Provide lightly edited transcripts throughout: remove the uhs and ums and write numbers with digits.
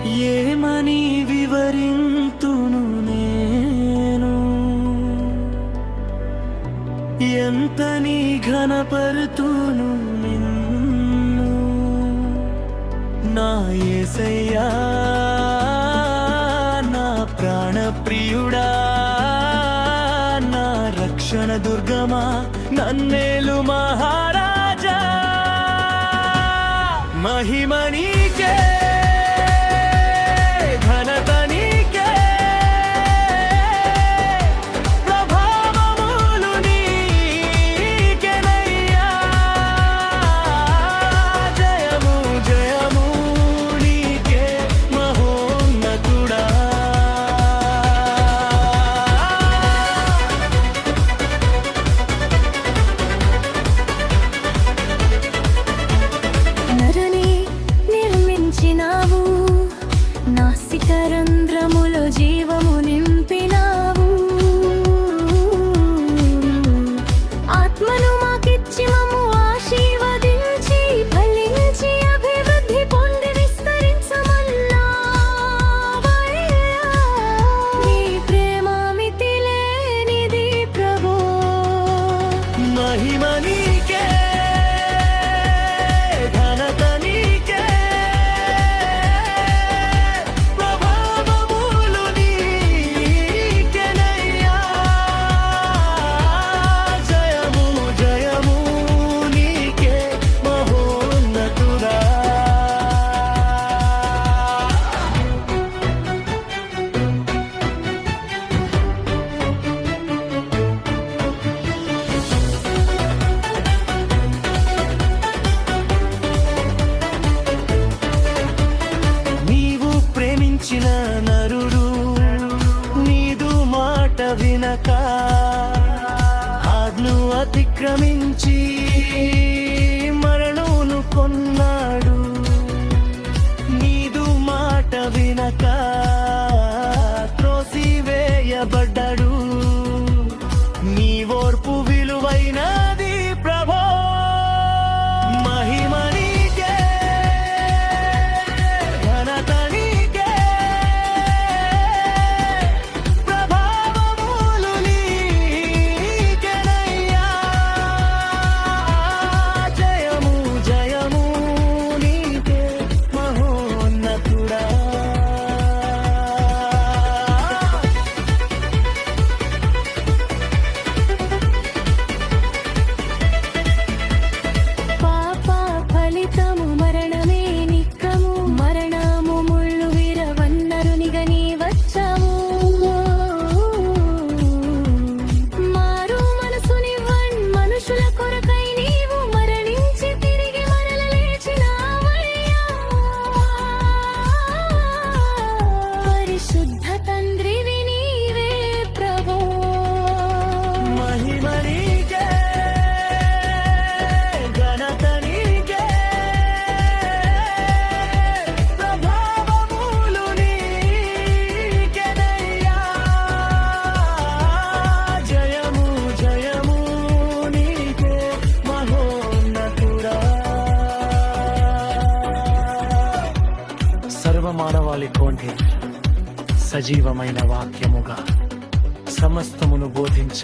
ఏమని వివరింతును నేను, ఎంతని ఘనపరుతును నిన్ను నా యేసయ్యా, నా ప్రాణప్రియుడా, నా రక్షణ దుర్గమా, నన్నేలు మహారాజా. మహిమ నీకే, ఘనత నీకే, ప్రభావములు నీకేనయ్యా. జయము జయము నీకే మహోన్నతుడా. నరని నిర్మించినావు, నాసికరంధ్రములో జీవము నింపినావు. ఆత్మను మాకిచ్చి మమ్ము ఆశీర్వదించి, ఫలించి అభివృద్ధి పొంది విస్తరించమన్నావయ్యా. నీ ప్రేమ మితిలేనిది ప్రభో. మహిమ నీకే, ఘనత నీకే, ప్రభావములు నీకేనయ్యా. జయము జయము నీకే మహోన్నతుడా. నీవు ప్రేమించిన నరుడు నీదు మాట వినక, ఆజ్ఞను అతిక్రమించి మరణమును కొన్నాడు. నీదు మాట వినక త్రోసివేయబడ్డాడు. నీ ఓర్పు విలువైనది ప్రభో. మహిమ నీకే, ఘనత నీకే, ప్రభావములు నీకేనయ్యా. జయము జయము నీకే మహోన్నతుడా. పాప ఫలితము మరణమే నిక్కము, మరణము ముళ్ళు విరవన్నరునిగా నీ వచ్చావు. మారు మనసునివ్వన్ మనుషుల కొరకై నీవు మరణించి తిరిగి మరల లేచినావయ్యా. పరిశుద్ధ తండ్రివి నీవే ప్రభో. మహిమ నీకే, ఘనత నీకే, ప్రభావములు నీకేనయ్యా. జయము జయము నీకే మహోన్నతుడా. సర్వమానవాళి కోండి సజీవమైన వాక్యముగా సమస్తమును బోధించ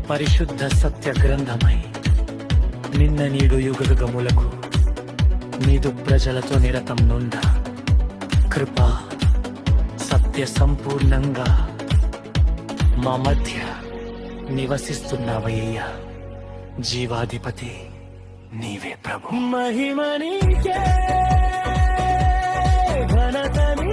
పరిశుద్ధ సత్య గ్రంథమై నిన్న నీడు యుగయుగములకు నీదు ప్రజలతో నిరతం నుండ కృప సత్య సంపూర్ణంగా మా మధ్య నివసిస్తున్నావయ్యా. జీవాధిపతి నీవే ప్రభు. మహిమ నీకే, ఘనత నీకే.